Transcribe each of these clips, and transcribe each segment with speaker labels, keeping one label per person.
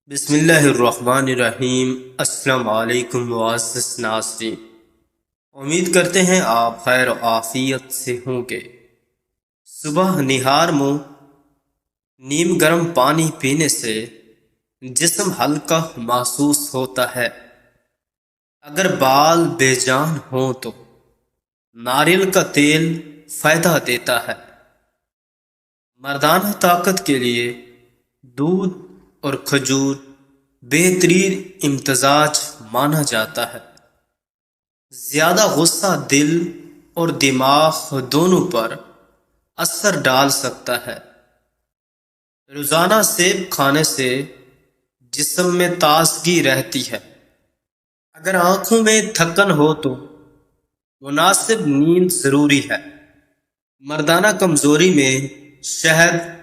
Speaker 1: بسم اللہ الرحمن الرحیم۔ السلام علیکم معزز ناظرین، امید کرتے ہیں آپ خیر و عافیت سے ہوں گے۔ صبح نہار منہ نیم گرم پانی پینے سے جسم ہلکا محسوس ہوتا ہے۔ اگر بال بے جان ہوں تو ناریل کا تیل فائدہ دیتا ہے۔ مردانہ طاقت کے لیے دودھ اور کھجور بہترین امتزاج مانا جاتا ہے۔ زیادہ غصہ دل اور دماغ دونوں پر اثر ڈال سکتا ہے۔ روزانہ سیب کھانے سے جسم میں تازگی رہتی ہے۔ اگر آنکھوں میں تھکن ہو تو مناسب نیند ضروری ہے۔ مردانہ کمزوری میں شہد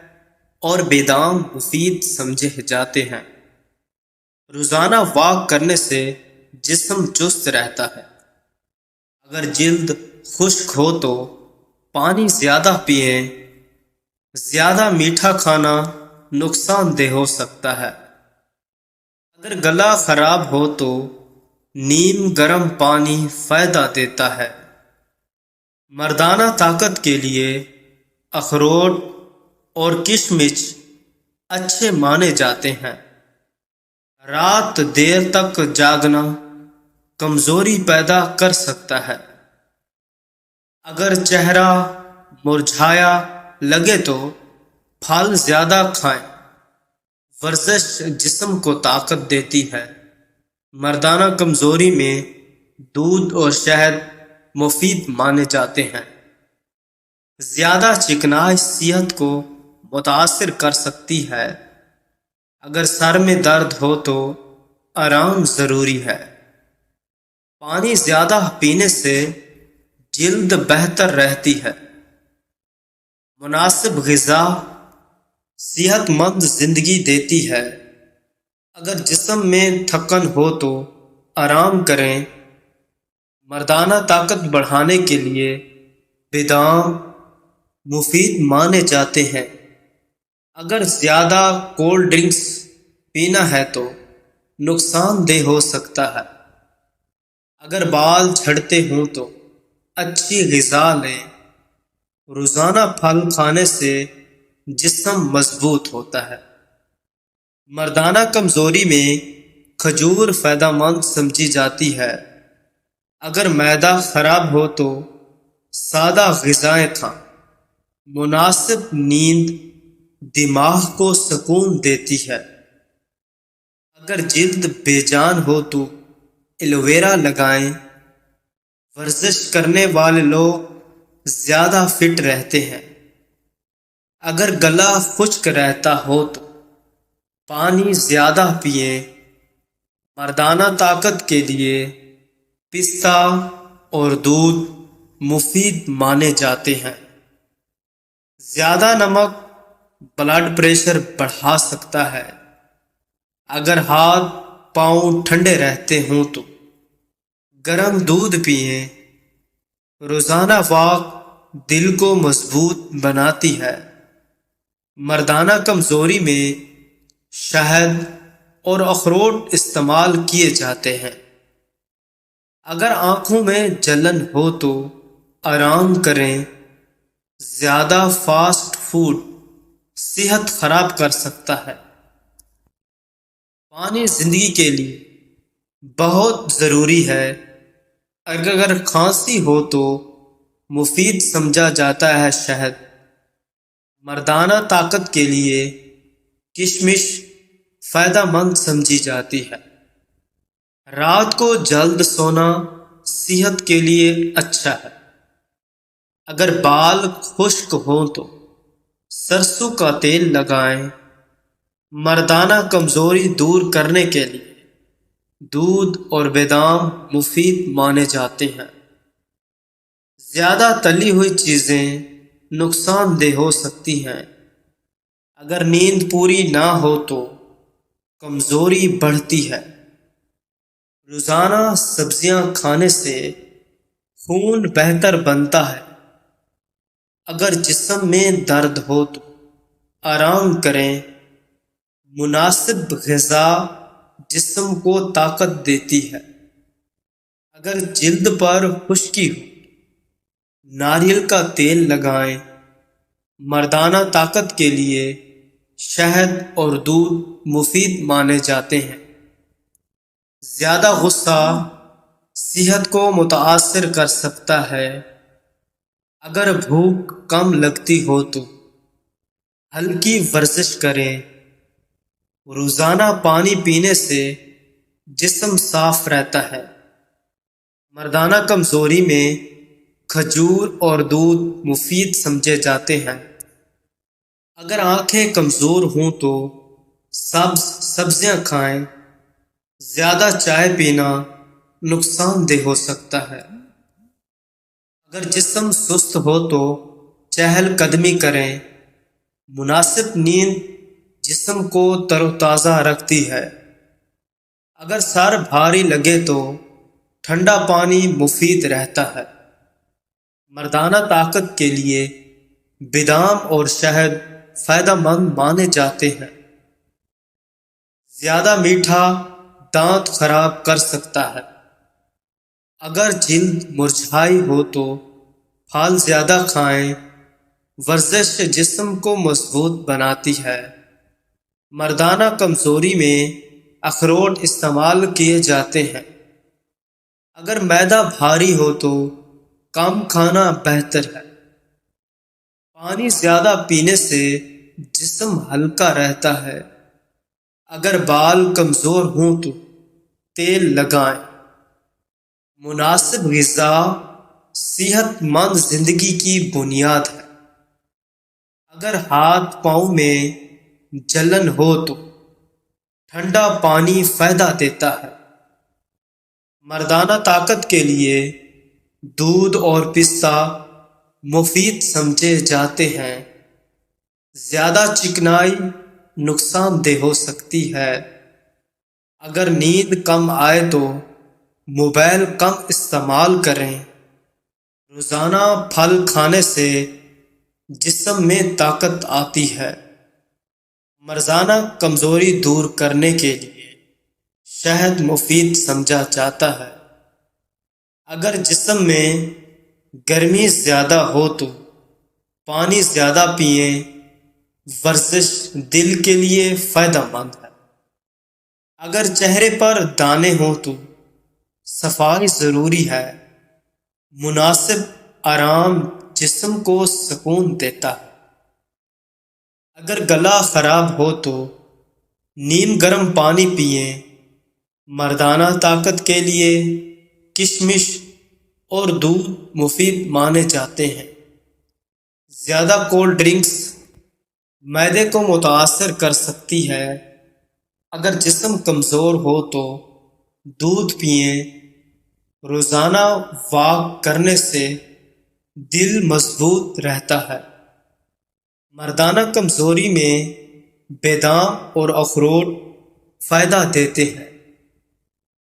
Speaker 1: اور بادام مفید سمجھے جاتے ہیں۔ روزانہ واک کرنے سے جسم چست رہتا ہے۔ اگر جلد خشک ہو تو پانی زیادہ پئیں۔ زیادہ میٹھا کھانا نقصان دہ ہو سکتا ہے۔ اگر گلا خراب ہو تو نیم گرم پانی فائدہ دیتا ہے۔ مردانہ طاقت کے لیے اخروٹ اور کشمش اچھے مانے جاتے ہیں۔ رات دیر تک جاگنا کمزوری پیدا کر سکتا ہے۔ اگر چہرہ مرجھایا لگے تو پھل زیادہ کھائیں۔ ورزش جسم کو طاقت دیتی ہے۔ مردانہ کمزوری میں دودھ اور شہد مفید مانے جاتے ہیں۔ زیادہ چکنائی صحت کو متاثر کر سکتی ہے۔ اگر سر میں درد ہو تو آرام ضروری ہے۔ پانی زیادہ پینے سے جلد بہتر رہتی ہے۔ مناسب غذا صحت مند زندگی دیتی ہے۔ اگر جسم میں تھکن ہو تو آرام کریں۔ مردانہ طاقت بڑھانے کے لیے بادام مفید مانے جاتے ہیں۔ اگر زیادہ کولڈ ڈرنکس پینا ہے تو نقصان دہ ہو سکتا ہے۔ اگر بال جھڑتے ہوں تو اچھی غذا لیں۔ روزانہ پھل کھانے سے جسم مضبوط ہوتا ہے۔ مردانہ کمزوری میں کھجور فائدہ مند سمجھی جاتی ہے۔ اگر معدہ خراب ہو تو سادہ غذائیں کھائیں۔ مناسب نیند دماغ کو سکون دیتی ہے۔ اگر جلد بے جان ہو تو ایلوویرا لگائیں۔ ورزش کرنے والے لوگ زیادہ فٹ رہتے ہیں۔ اگر گلا خشک رہتا ہو تو پانی زیادہ پئیں۔ مردانہ طاقت کے لیے پستہ اور دودھ مفید مانے جاتے ہیں۔ زیادہ نمک بلڈ پریشر بڑھا سکتا ہے۔ اگر ہاتھ پاؤں ٹھنڈے رہتے ہوں تو گرم دودھ پئیں۔ روزانہ واک دل کو مضبوط بناتی ہے۔ مردانہ کمزوری میں شہد اور اخروٹ استعمال کیے جاتے ہیں۔ اگر آنکھوں میں جلن ہو تو آرام کریں۔ زیادہ فاسٹ فوڈ صحت خراب کر سکتا ہے۔ پانی زندگی کے لیے بہت ضروری ہے۔ اگر کھانسی ہو تو مفید سمجھا جاتا ہے شہد۔ مردانہ طاقت کے لیے کشمش فائدہ مند سمجھی جاتی ہے۔ رات کو جلد سونا صحت کے لیے اچھا ہے۔ اگر بال خشک ہوں تو سرسوں کا تیل لگائیں۔ مردانہ کمزوری دور کرنے کے لیے دودھ اور بادام مفید مانے جاتے ہیں۔ زیادہ تلی ہوئی چیزیں نقصان دہ ہو سکتی ہیں۔ اگر نیند پوری نہ ہو تو کمزوری بڑھتی ہے۔ روزانہ سبزیاں کھانے سے خون بہتر بنتا ہے۔ اگر جسم میں درد ہو تو آرام کریں۔ مناسب غذا جسم کو طاقت دیتی ہے۔ اگر جلد پر خشکی ہو، ناریل کا تیل لگائیں۔ مردانہ طاقت کے لیے شہد اور دودھ مفید مانے جاتے ہیں۔ زیادہ غصہ صحت کو متاثر کر سکتا ہے۔ اگر بھوک کم لگتی ہو تو ہلکی ورزش کریں۔ روزانہ پانی پینے سے جسم صاف رہتا ہے۔ مردانہ کمزوری میں کھجور اور دودھ مفید سمجھے جاتے ہیں۔ اگر آنکھیں کمزور ہوں تو سبز سبزیاں کھائیں۔ زیادہ چائے پینا نقصان دہ ہو سکتا ہے۔ اگر جسم سست ہو تو چہل قدمی کریں۔ مناسب نیند جسم کو تر و تازہ رکھتی ہے۔ اگر سر بھاری لگے تو ٹھنڈا پانی مفید رہتا ہے۔ مردانہ طاقت کے لیے بادام اور شہد فائدہ مند مانے جاتے ہیں۔ زیادہ میٹھا دانت خراب کر سکتا ہے۔ اگر جلد مرجھائی ہو تو پھل زیادہ کھائیں۔ ورزش جسم کو مضبوط بناتی ہے۔ مردانہ کمزوری میں اخروٹ استعمال کیے جاتے ہیں۔ اگر معدہ بھاری ہو تو کم کھانا بہتر ہے۔ پانی زیادہ پینے سے جسم ہلکا رہتا ہے۔ اگر بال کمزور ہوں تو تیل لگائیں۔ مناسب غذا صحت مند زندگی کی بنیاد ہے۔ اگر ہاتھ پاؤں میں جلن ہو تو ٹھنڈا پانی فائدہ دیتا ہے۔ مردانہ طاقت کے لیے دودھ اور پستہ مفید سمجھے جاتے ہیں۔ زیادہ چکنائی نقصان دہ ہو سکتی ہے۔ اگر نیند کم آئے تو موبائل کم استعمال کریں۔ روزانہ پھل کھانے سے جسم میں طاقت آتی ہے۔ مردانہ کمزوری دور کرنے کے لیے شہد مفید سمجھا جاتا ہے۔ اگر جسم میں گرمی زیادہ ہو تو پانی زیادہ پئیں۔ ورزش دل کے لیے فائدہ مند ہے۔ اگر چہرے پر دانے ہوں تو صفائی ضروری ہے۔ مناسب آرام جسم کو سکون دیتا ہے۔ اگر گلا خراب ہو تو نیم گرم پانی پئیں۔ مردانہ طاقت کے لیے کشمش اور دودھ مفید مانے جاتے ہیں۔ زیادہ کولڈ ڈرنکس معدے کو متاثر کر سکتی ہے۔ اگر جسم کمزور ہو تو دودھ پئیں۔ روزانہ واک کرنے سے دل مضبوط رہتا ہے۔ مردانہ کمزوری میں بادام اور اخروٹ فائدہ دیتے ہیں۔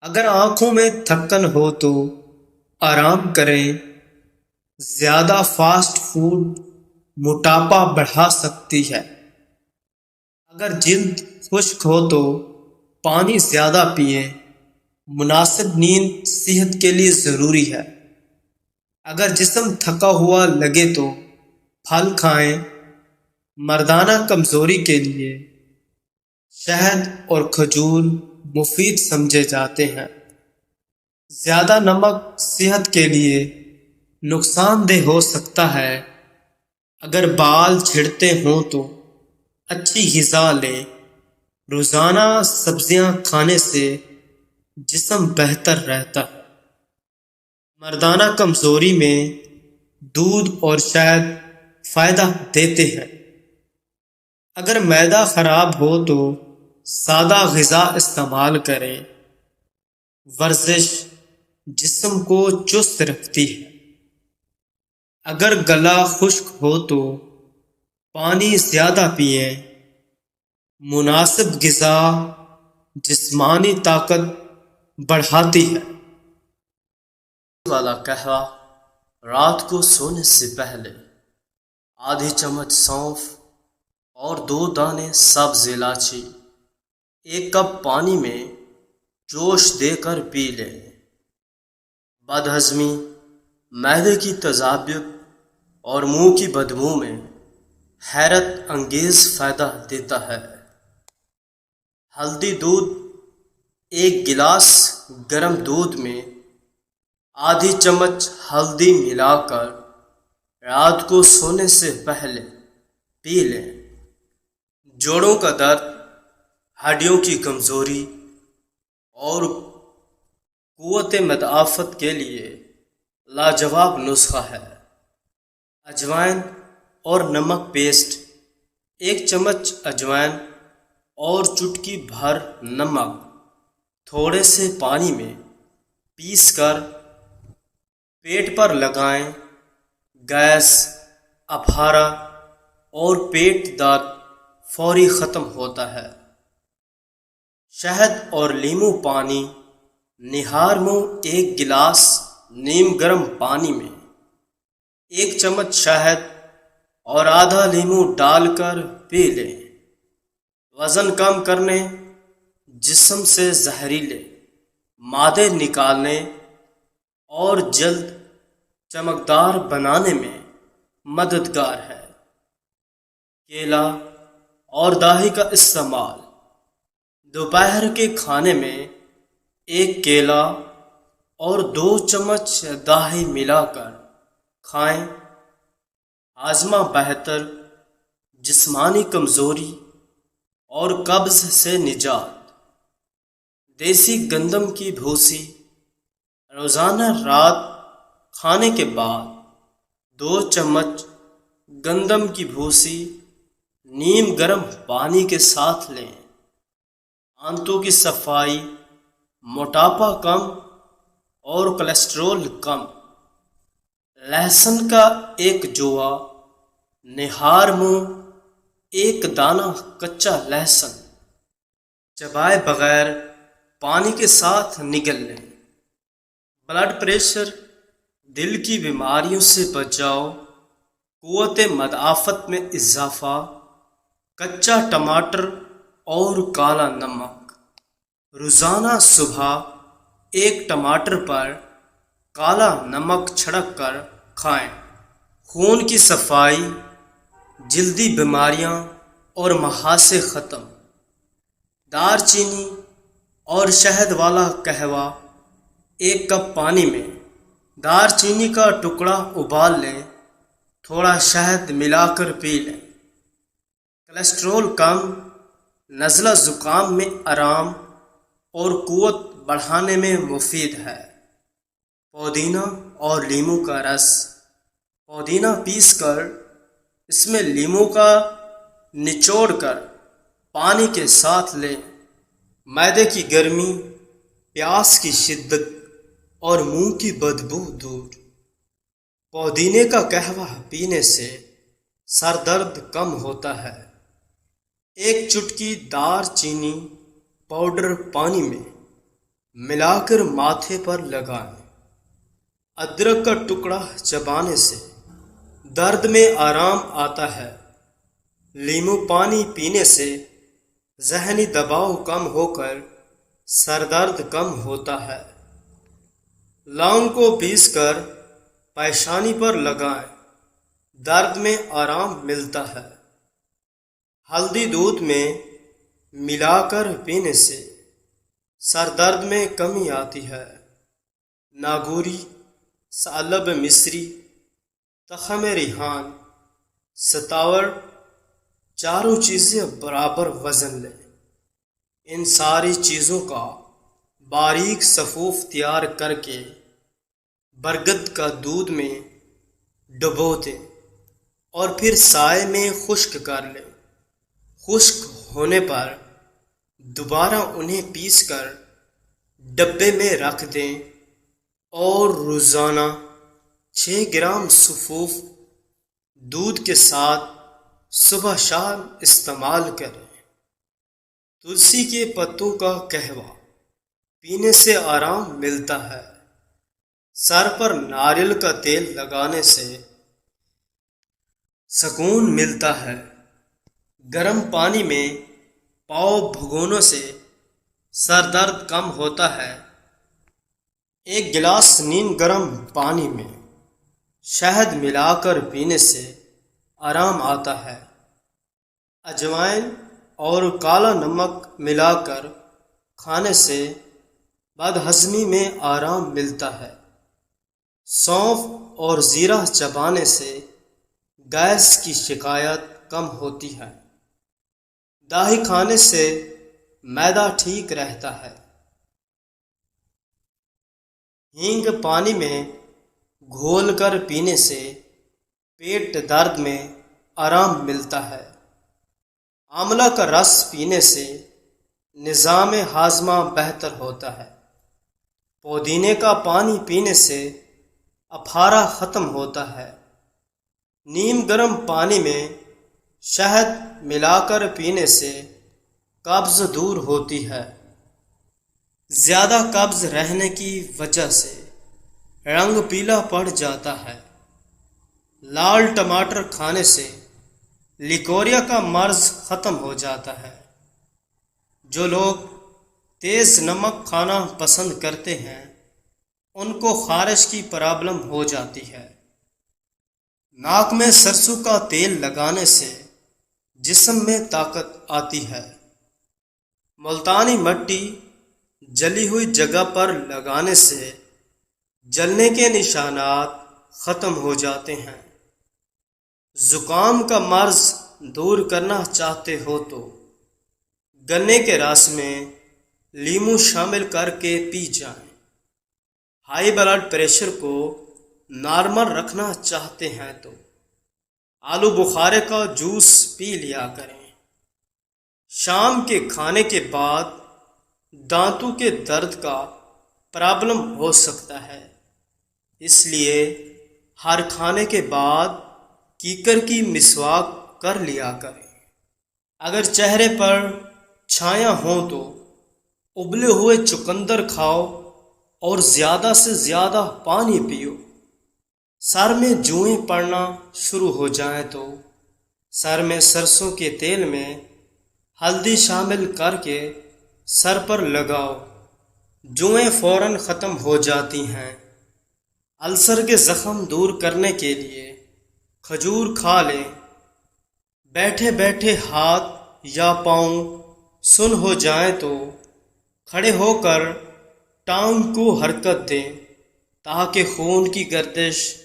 Speaker 1: اگر آنکھوں میں تھکن ہو تو آرام کریں۔ زیادہ فاسٹ فوڈ موٹاپا بڑھا سکتی ہے۔ اگر جلد خشک ہو تو پانی زیادہ پئیں۔ مناسب نیند صحت کے لیے ضروری ہے۔ اگر جسم تھکا ہوا لگے تو پھل کھائیں۔ مردانہ کمزوری کے لیے شہد اور کھجور مفید سمجھے جاتے ہیں۔ زیادہ نمک صحت کے لیے نقصان دہ ہو سکتا ہے۔ اگر بال جھڑتے ہوں تو اچھی غذا لیں۔ روزانہ سبزیاں کھانے سے جسم بہتر رہتا ہے۔ مردانہ کمزوری میں دودھ اور شہد فائدہ دیتے ہیں۔ اگر معدہ خراب ہو تو سادہ غذا استعمال کریں۔ ورزش جسم کو چست رکھتی ہے۔ اگر گلا خشک ہو تو پانی زیادہ پئیں۔ مناسب غذا جسمانی طاقت بڑھاتی ہے۔
Speaker 2: والا قہوہ رات کو سونے سے پہلے آدھی چمچ سونف اور 2 دانے سبز الائچی ایک کپ پانی میں جوش دے کر پی لیں۔ بد ہضمی، معدے کی تذابیت اور منہ کی بدبو میں حیرت انگیز فائدہ دیتا ہے۔ ہلدی دودھ، ایک گلاس گرم دودھ میں آدھی چمچ ہلدی ملا کر رات کو سونے سے پہلے پی لیں۔ جوڑوں کا درد، ہڈیوں کی کمزوری اور قوت مدافعت کے لیے لاجواب نسخہ ہے۔ اجوائن اور نمک پیسٹ، ایک چمچ اجوائن اور چٹکی بھر نمک تھوڑے سے پانی میں پیس کر پیٹ پر لگائیں۔ گیس، اپہارا اور پیٹ درد فوری ختم ہوتا ہے۔ شہد اور لیمو پانی، نہار منہ ایک گلاس نیم گرم پانی میں ایک چمچ شہد اور آدھا لیمو ڈال کر پی لیں۔ وزن کم کرنے، جسم سے زہریلے مادے نکالنے اور جلد چمکدار بنانے میں مددگار ہے۔ کیلا اور دہی کا استعمال، دوپہر کے کھانے میں ایک کیلا اور 2 چمچ دہی ملا کر کھائیں۔ ہاضمہ بہتر، جسمانی کمزوری اور قبض سے نجات۔ دیسی گندم کی بھوسی، روزانہ رات کھانے کے بعد 2 چمچ گندم کی بھوسی نیم گرم پانی کے ساتھ لیں۔ آنتوں کی صفائی، موٹاپا کم اور کولیسٹرول کم۔ لہسن کا ایک جوا، نہار منہ ایک دانہ کچا لہسن چبائے بغیر پانی کے ساتھ نگل لیں۔ بلڈ پریشر، دل کی بیماریوں سے بچاؤ، قوت مدافعت میں اضافہ، کچا ٹماٹر اور کالا نمک۔ روزانہ صبح ایک ٹماٹر پر کالا نمک چھڑک کر کھائیں۔ خون کی صفائی، جلدی بیماریاں اور محاسے ختم۔ دار چینی اور شہد والا قہوہ، ایک کپ پانی میں دار چینی کا ٹکڑا ابال لیں، تھوڑا شہد ملا کر پی لیں۔ کولیسٹرول کم، نزلہ زکام میں آرام اور قوت بڑھانے میں مفید ہے۔ پودینہ اور لیمو کا رس، پودینہ پیس کر اس میں لیمو کا نچوڑ کر پانی کے ساتھ لیں۔ معدے کی گرمی، پیاس کی شدت اور منہ کی بدبو دور۔ پودینے کا قہوہ پینے سے سر درد کم ہوتا ہے۔ ایک چٹکی دار چینی پاؤڈر پانی میں ملا کر ماتھے پر لگائیں۔ ادرک کا ٹکڑا چبانے سے درد میں آرام آتا ہے۔ لیمو پانی پینے سے ذہنی دباؤ کم ہو کر سر درد کم ہوتا ہے۔ لونگ کو پیس کر پیشانی پر لگائیں، درد میں آرام ملتا ہے۔ ہلدی دودھ میں ملا کر پینے سے سر درد میں کمی آتی ہے۔ ناگوری، ثعلب مصری، تخم ریحان، ستاور، چاروں چیزیں برابر وزن لیں۔ ان ساری چیزوں کا باریک صفوف تیار کر کے برگد کا دودھ میں ڈبو دیں اور پھر سائے میں خشک کر لیں۔ خشک ہونے پر دوبارہ انہیں پیس کر ڈبے میں رکھ دیں اور روزانہ 6 گرام صفوف دودھ کے ساتھ صبح شام استعمال کریں۔ تلسی کے پتوں کا قہوہ پینے سے آرام ملتا ہے۔ سر پر ناریل کا تیل لگانے سے سکون ملتا ہے۔ گرم پانی میں پاؤ بھگونے سے
Speaker 1: سر درد کم ہوتا ہے۔ ایک گلاس نیم گرم پانی میں شہد ملا کر پینے سے آرام آتا ہے۔ اجوائن اور کالا نمک ملا کر کھانے سے بد ہضمی میں آرام ملتا ہے۔ سونف اور زیرہ چبانے سے گیس کی شکایت کم ہوتی ہے۔ دہی کھانے سے معدہ ٹھیک رہتا ہے۔ ہینگ پانی میں گھول کر پینے سے پیٹ درد میں آرام ملتا ہے۔ آملہ کا رس پینے سے نظام ہاضمہ بہتر ہوتا ہے۔ پودینے کا پانی پینے سے اپھارا ختم ہوتا ہے۔ نیم گرم پانی میں شہد ملا کر پینے سے قبض دور ہوتی ہے۔ زیادہ قبض رہنے کی وجہ سے رنگ پیلا پڑ جاتا ہے۔ لال ٹماٹر کھانے سے لیکوریا کا مرض ختم ہو جاتا ہے۔ جو لوگ تیز نمک کھانا پسند کرتے ہیں ان کو خارش کی پرابلم ہو جاتی ہے۔ ناک میں سرسوں کا تیل لگانے سے جسم میں طاقت آتی ہے۔ ملتانی مٹی جلی ہوئی جگہ پر لگانے سے جلنے کے نشانات ختم ہو جاتے ہیں۔ زکام کا مرض دور کرنا چاہتے ہو تو گنے کے رس میں لیموں شامل کر کے پی جائیں۔ ہائی بلڈ پریشر کو نارمل رکھنا چاہتے ہیں تو آلو بخارے کا جوس پی لیا کریں۔ شام کے کھانے کے بعد دانتوں کے درد کا پرابلم ہو سکتا ہے، اس لیے ہر کھانے کے بعد کیکر کی مسواک کر لیا کریں۔ اگر چہرے پر چھایاں ہوں تو ابلے ہوئے چقندر کھاؤ اور زیادہ سے زیادہ پانی پیو۔ سر میں جوئیں پڑنا شروع ہو جائیں تو سر میں سرسوں کے تیل میں ہلدی شامل کر کے سر پر لگاؤ، جوئیں فوراً ختم ہو جاتی ہیں۔ السر کے زخم دور کرنے کے لیے کھجور کھا لیں۔ بیٹھے بیٹھے ہاتھ یا پاؤں سن ہو جائیں تو کھڑے ہو کر ٹانگ کو حرکت دیں تاکہ خون کی گردش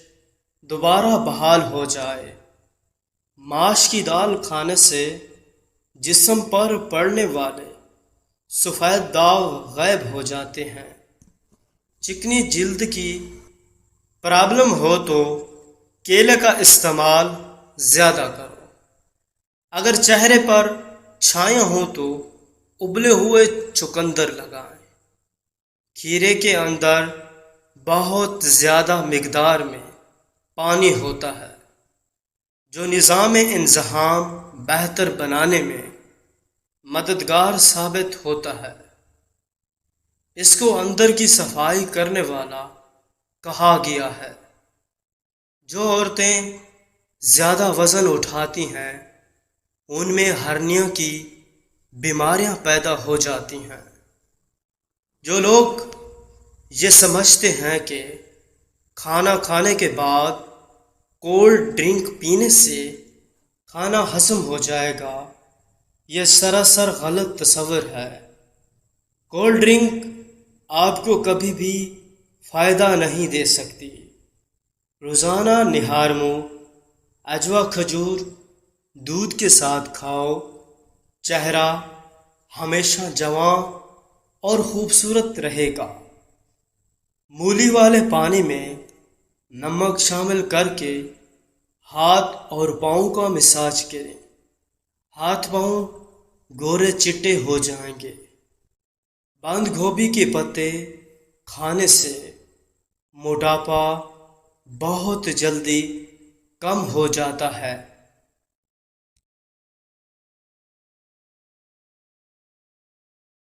Speaker 1: دوبارہ بحال ہو جائے۔ ماش کی دال کھانے سے جسم پر پڑنے والے سفید داغ غائب ہو جاتے ہیں۔ چکنی جلد کی پرابلم ہو تو کیلے کا استعمال زیادہ کرو۔ اگر چہرے پر چھایاں ہوں تو ابلے ہوئے چقندر لگائیں۔ کھیرے کے اندر بہت زیادہ مقدار میں پانی ہوتا ہے جو نظام انسحاب بہتر بنانے میں مددگار ثابت ہوتا ہے۔ اس کو اندر کی صفائی کرنے والا کہا گیا ہے۔ جو عورتیں زیادہ وزن اٹھاتی ہیں ان میں ہرنیا کی بیماریاں پیدا ہو جاتی ہیں۔ جو لوگ یہ سمجھتے ہیں کہ کھانا کھانے کے بعد کولڈ ڈرنک پینے سے کھانا ہضم ہو جائے گا، یہ سراسر غلط تصور ہے۔ کولڈ ڈرنک آپ کو کبھی بھی فائدہ نہیں دے سکتی۔ روزانہ نہارمو اجوا کھجور دودھ کے ساتھ کھاؤ، چہرہ ہمیشہ جواں اور خوبصورت رہے گا۔ مولی والے پانی میں نمک شامل کر کے ہاتھ اور پاؤں کا مساج کریں، ہاتھ پاؤں گورے چٹے ہو جائیں گے۔ بند گوبھی کے پتے کھانے سے موٹاپا بہت جلدی کم ہو جاتا ہے۔